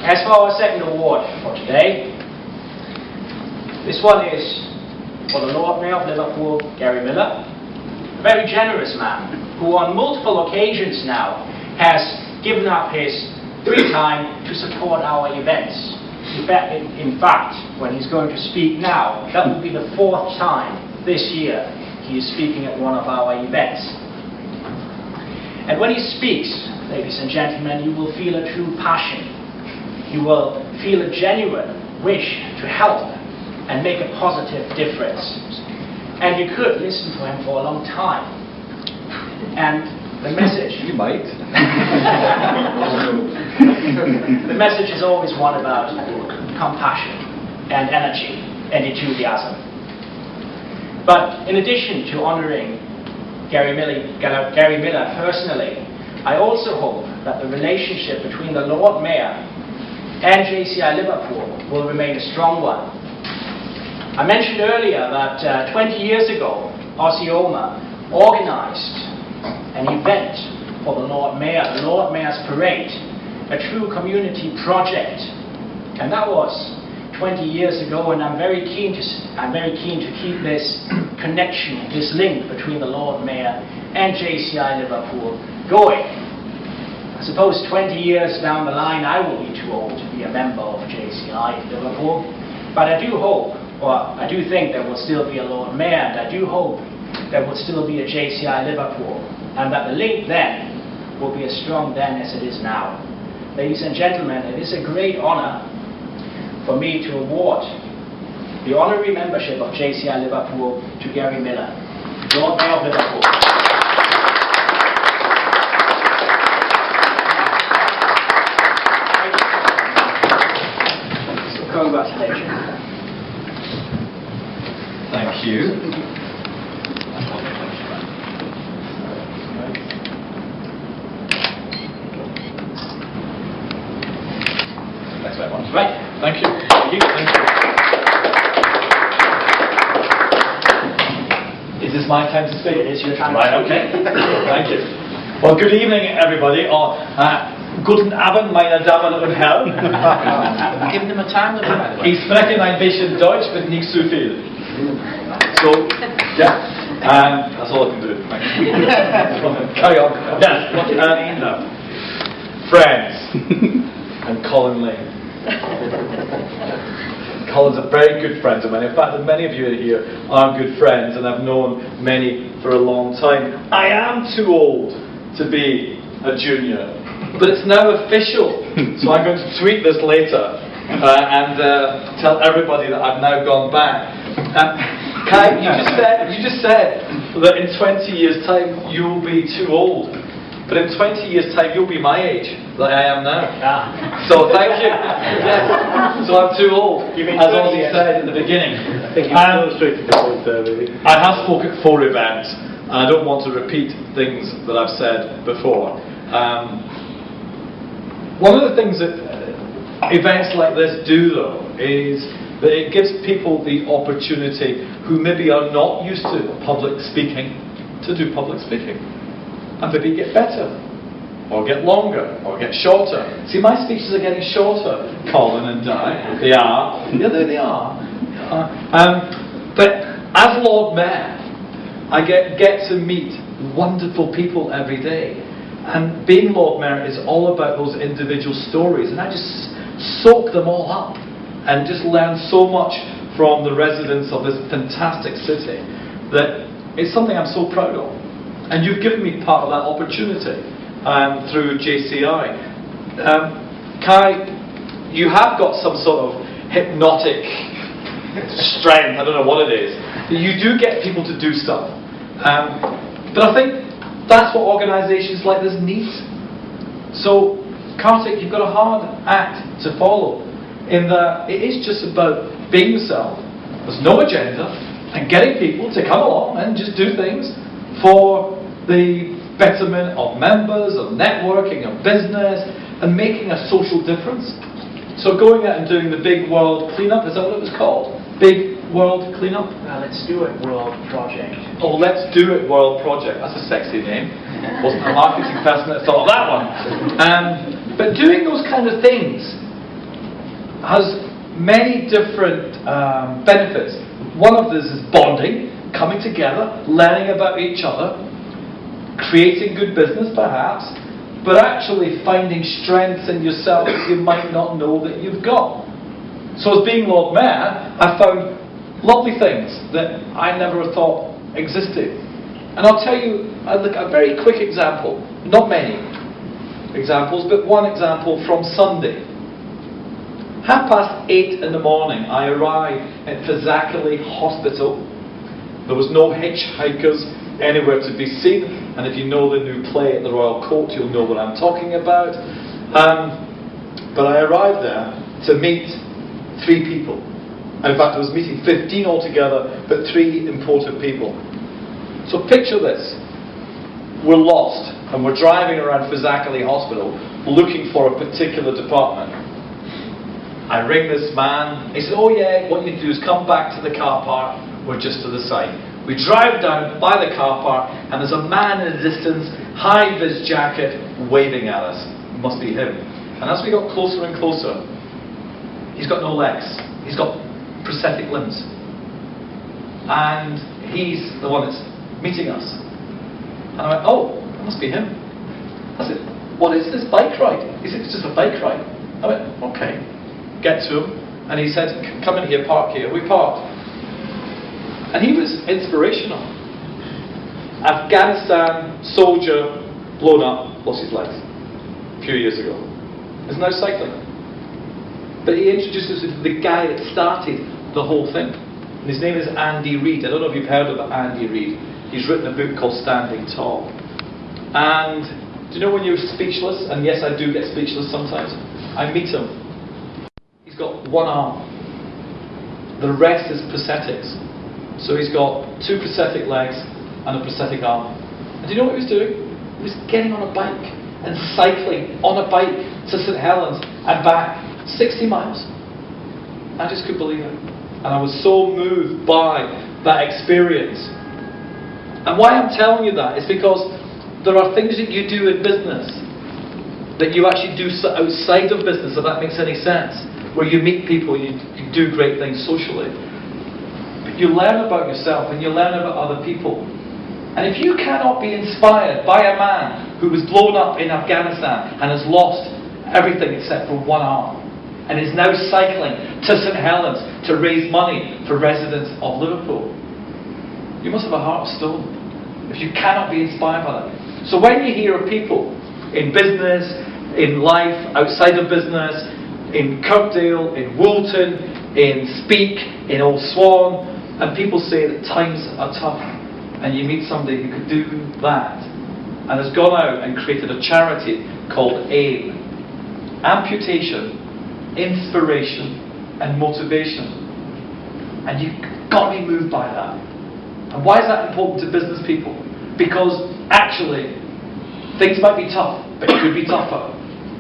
as for our second award for today, this one is for the Lord Mayor of Liverpool, Gary Millar, a very generous man who on multiple occasions now has given up his free time to support our events. In fact, when he's going to speak now, that will be the 4th time this year he is speaking at one of our events. And when he speaks, ladies and gentlemen, you will feel a true passion. You will feel a genuine wish to help and make a positive difference. And you could listen to him for a long time. And the message... You might. The message is always one about compassion and energy and enthusiasm. But in addition to honouring Gary Millar personally, I also hope that the relationship between the Lord Mayor and JCI Liverpool will remain a strong one. I mentioned earlier that 20 years ago, Osceoma organised an event for the Lord Mayor, the Lord Mayor's Parade, a true community project. And that was 20 years ago, and I'm very keen to keep this connection, this link between the Lord Mayor and JCI Liverpool going. I suppose 20 years down the line I will be too old to be a member of JCI Liverpool, but I do hope, or I do think there will still be a Lord Mayor, and I do hope there will still be a JCI Liverpool, and that the link then will be as strong then as it is now. Ladies and gentlemen, it is a great honour for me to award the honorary membership of JCI Liverpool to Gary Millar, Lord Mayor of Liverpool. Congratulations. Thank you. Thanks very much. Right. Thank you. Thank you. Thank you. Is this my time to speak? It is your time. Right, okay. Thank you. Well, good evening, everybody. Guten Abend, meine Damen und Herren. Give them a time limit. Ich spreche ein bisschen Deutsch, but nicht zu viel. So, yeah, that's all I can do. Carry on. Yes. What do you mean, though? Friends. And Colin Lane. Colin's a very good friend of mine. In fact, many of you here are good friends, and I've known many for a long time. I am too old to be a junior, but it's now official. So I'm going to tweet this later and tell everybody that I've now gone back. Kai, you just said that in 20 years' time you'll be too old. But in 20 years' time you'll be my age, like I am now. So thank you. Yes. So I'm too old, as Ozzy said in the beginning. I think you've illustrated the point there, really. I have spoken at 4 events, and I don't want to repeat things that I've said before. One of the things that events like this do, though, is that it gives people the opportunity who maybe are not used to public speaking to do public speaking, and maybe get better, or get longer, or get shorter. See, my speeches are getting shorter, Colin and Di. They are. Yeah, they are. But as Lord Mayor, I get to meet wonderful people every day. And being Lord Mayor is all about those individual stories, and I just soak them all up and just learn so much from the residents of this fantastic city that it's something I'm so proud of. And you've given me part of that opportunity through JCI. Kai, you have got some sort of hypnotic strength, I don't know what it is, that you do get people to do stuff. But I think that's what organisations like this need. So, Kartik, you've got a hard act to follow, in that it is just about being yourself. There's no agenda, and getting people to come along and just do things for the betterment of members, of networking, of business, and making a social difference. So going out and doing the Big World Cleanup, is that what it was called? Big World Cleanup? Let's Do It World Project. Oh, Let's Do It World Project. That's a sexy name. Wasn't a marketing person that thought of that one. But doing those kind of things has many different benefits. One of this is bonding, coming together, learning about each other, creating good business perhaps, but actually finding strengths in yourself that you might not know that you've got. So as being Lord Mayor, I found lovely things that I never thought existed. And I'll tell you a very quick example, not many examples, but one example from Sunday. 8:30 in the morning, I arrived at Fazakerley Hospital. There was no hitchhikers anywhere to be seen, and if you know the new play at the Royal Court, you'll know what I'm talking about. But I arrived there to meet 3 people. And in fact, I was meeting 15 altogether, but 3 important people. So picture this. We're lost, and we're driving around Fazakerley Hospital looking for a particular department. I ring this man. He says, oh yeah, what you need to do is come back to the car park. We're just to the side. We drive down by the car park, and there's a man in the distance, high-vis jacket, waving at us. It must be him. And as we got closer and closer, he's got no legs. He's got prosthetic limbs. And he's the one that's meeting us. And I went, oh, that must be him. I said, what is this bike ride? He said, it's just a bike ride. I went, okay. Get to him, and he said, come in here, park here. We parked. And he was inspirational. Afghanistan soldier, blown up, lost his legs a few years ago. Is now cycling. But he introduced us to the guy that started the whole thing. And his name is Andy Reid. I don't know if you've heard of Andy Reid. He's written a book called Standing Tall. And do you know when you're speechless? And yes, I do get speechless sometimes. I meet him. He's got one arm. The rest is prosthetics. So he's got 2 prosthetic legs and a prosthetic arm. And do you know what he was doing? He was getting on a bike and cycling on a bike to St Helens and back 60 miles. I just couldn't believe it. And I was so moved by that experience. And why I'm telling you that is because there are things that you do in business that you actually do outside of business, if that makes any sense, where you meet people, you do great things socially. But you learn about yourself and you learn about other people. And if you cannot be inspired by a man who was blown up in Afghanistan and has lost everything except for one arm, and is now cycling to St Helens to raise money for residents of Liverpool, you must have a heart of stone if you cannot be inspired by that. So when you hear of people in business, in life, outside of business, in Kirkdale, in Woolton, in Speak, in Old Swan, and people say that times are tough, and you meet somebody who could do that, and has gone out and created a charity called AIM, Amputation, Inspiration and Motivation. And you've got to be moved by that. And why is that important to business people? Because actually, things might be tough, but it could be tougher.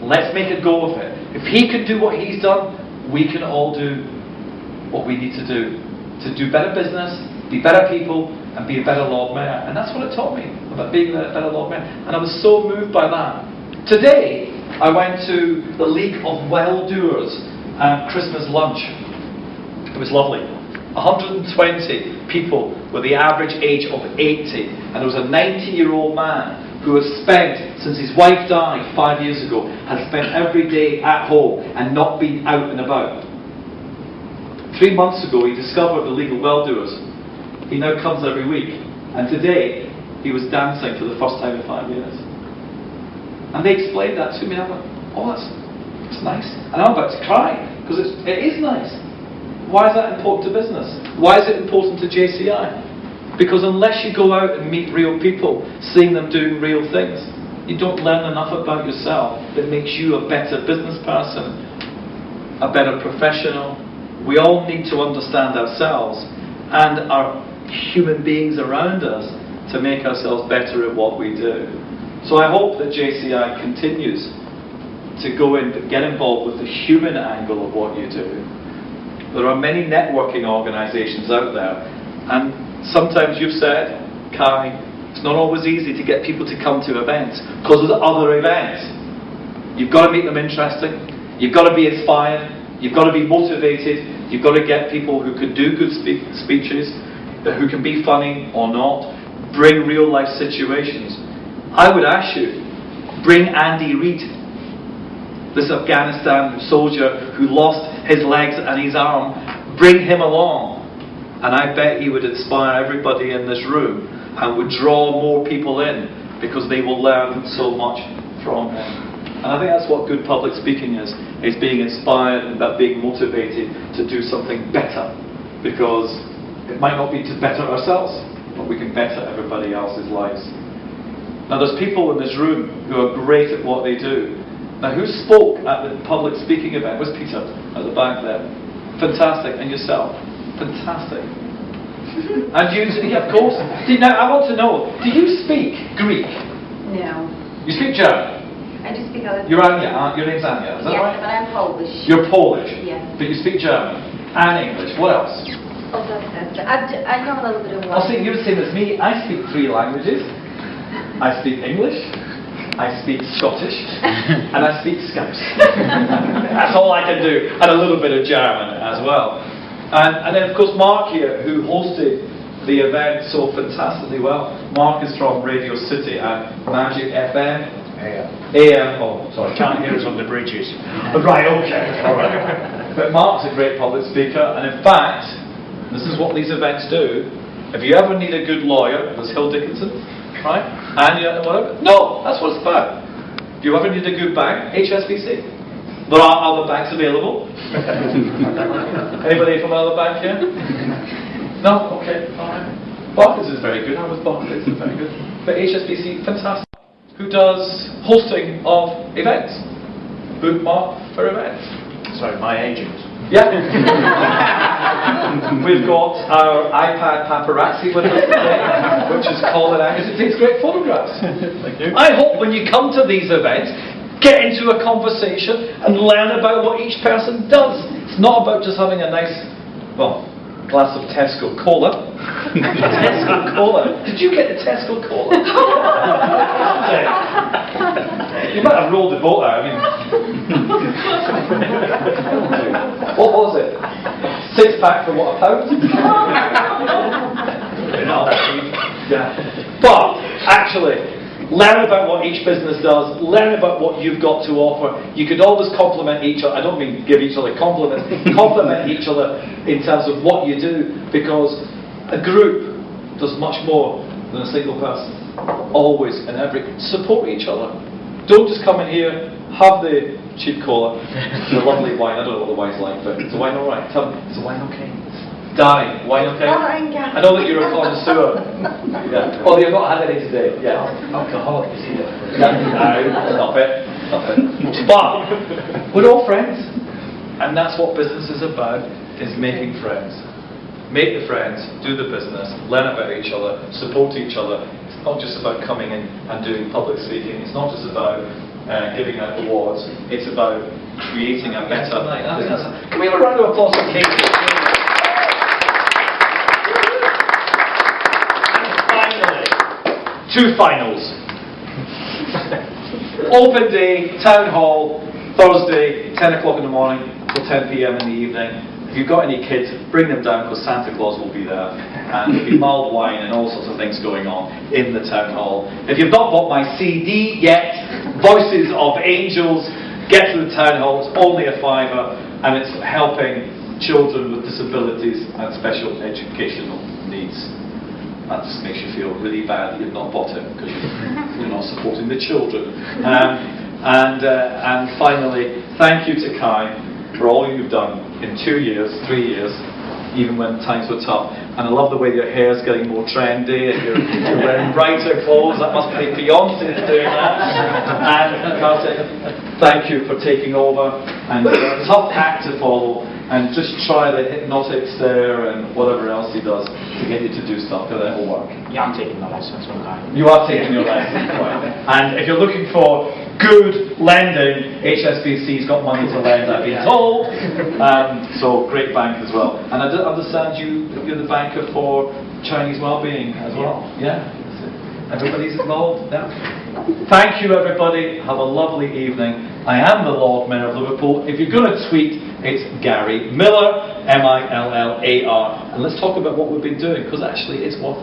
Let's make a go of it. If he can do what he's done, we can all do what we need to do better business, be better people, and be a better Lord Mayor. And that's what it taught me, about being a better Lord Mayor. And I was so moved by that. Today, I went to the League of Well-Doers Christmas lunch. It was lovely. 120 people with the average age of 80. And there was a 90-year-old man who has spent, since his wife died 5 years ago, has spent every day at home and not been out and about. 3 months ago he discovered the League of Well-Doers. He now comes every week. And today he was dancing for the first time in 5 years. And they explained that to me, and I went, oh, that's nice. And I'm about to cry, because it is nice. Why is that important to business? Why is it important to JCI? Because unless you go out and meet real people, seeing them doing real things, you don't learn enough about yourself that makes you a better business person, a better professional. We all need to understand ourselves and our human beings around us to make ourselves better at what we do. So I hope that JCI continues to go in, get involved with the human angle of what you do. There are many networking organisations out there, and sometimes you've said, Kai, it's not always easy to get people to come to events because there's other events. You've got to make them interesting, you've got to be inspired, You've got to be motivated. You've got to get people who can do good speeches, who can be funny or not, bring real life situations. I would ask you, bring Andy Reid, this Afghanistan soldier who lost his legs and his arm, bring him along. And I bet he would inspire everybody in this room and would draw more people in because they will learn so much from him. And I think that's what good public speaking is being inspired and being motivated to do something better. Because it might not be to better ourselves, but we can better everybody else's lives. Now there's people in this room who are great at what they do. Now who spoke at the public speaking event? Where's Peter? At the back there. Fantastic. And yourself? Fantastic. And you, yeah, of course. Now I want to know, do you speak Greek? No. You speak German? I do speak a little. You're Anya, your name's Anya, is that yes, right? but I'm Polish. You're Polish? Yes. But you speak German and English. What else? Oh, that's it. I know a little bit of I'll say you're the same as me. I speak 3 languages. I speak English, I speak Scottish, and I speak Scouse. That's all I can do. And a little bit of German as well. And then of course Mark here, who hosted the event so fantastically well. Mark is from Radio City and Magic FM. AM, oh sorry, Can't hear us on the bridges. right, okay, alright. But Mark's a great public speaker, and in fact, this is what these events do. If you ever need a good lawyer, there's Hill Dickinson, right? And whatever. No, that's what it's about. If you ever need a good bank, HSBC. There are other banks available. Anybody from another bank here? No? Okay, alright. Barclays is very good. How was Barclays? Is very good. But HSBC, fantastic. Who does hosting of events? Bookmark for events. Sorry, my agent. Yeah. We've got our iPad paparazzi with us today, which is Colin Angus. It takes great photographs. Thank you. I hope when you come to these events, get into a conversation and learn about what each person does. It's not about just having a nice, well, glass of Tesco Cola. Tesco Cola. Did you get the Tesco Cola? You might have rolled the boat out. I mean, what was it? 6-pack for what, £1? Yeah. But actually, learn about what each business does. Learn about what you've got to offer. You could always compliment each other. I don't mean give each other compliments. Compliment each other in terms of what you do, because a group does much more than a single person. Always and every. Support each other. Don't just come in here, have the cheap cola, the lovely wine. I don't know what the wine's like, but is the wine alright? Tell me, is the wine okay? Di, wine okay? Oh, I know that you're a connoisseur. Yeah. Oh, you've not had any today? Yeah. Alcoholic is here. No, stop it. But we're all friends, and that's what business is about: is making friends. Make the friends, do the business, learn about each other, support each other. It's not just about coming in and doing public speaking. It's not just about giving out awards. It's about creating a better business. Can we have a round of applause for Kate? Two finals. Open day, town hall, Thursday, 10 o'clock in the morning till 10 p.m. in the evening. If you've got any kids, bring them down because Santa Claus will be there. And there'll be mulled wine and all sorts of things going on in the town hall. If you've not bought my CD yet, Voices of Angels, get to the town hall. It's only a £5 and it's helping children with disabilities and special educational needs. That just makes you feel really bad that you've not bought it because you're not supporting the children. And finally, thank you to Kai for all you've done in 2 years, 3 years, even when times were tough. And I love the way your hair's getting more trendy and you're wearing brighter clothes. That must be Beyonce doing that. And Carter, thank you for taking over. And tough act to follow. And just try the hypnotics there and whatever else he does to get you to do stuff, because it will work. Yeah, I'm taking the lessons from Kai. You are taking your lessons, right? And if you're looking for good lending, HSBC's got money to lend, I've been told. So great bank as well. And I understand you're the banker for Chinese Wellbeing as well. Yeah. Everybody's involved. Yeah. Thank you, everybody. Have a lovely evening. I am the Lord Mayor of Liverpool. If you're going to tweet, It's Gary Millar, Millar. And let's talk about what we've been doing, because actually it's worth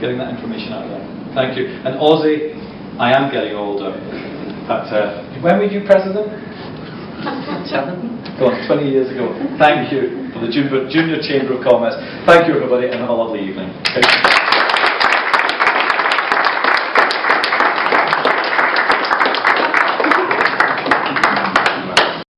getting that information out there. Thank you. And Ozzy, I am getting older. But when were you president? 7? Go on, 20 years ago. Thank you for the Junior Chamber of Commerce. Thank you, everybody, and have a lovely evening. Okay.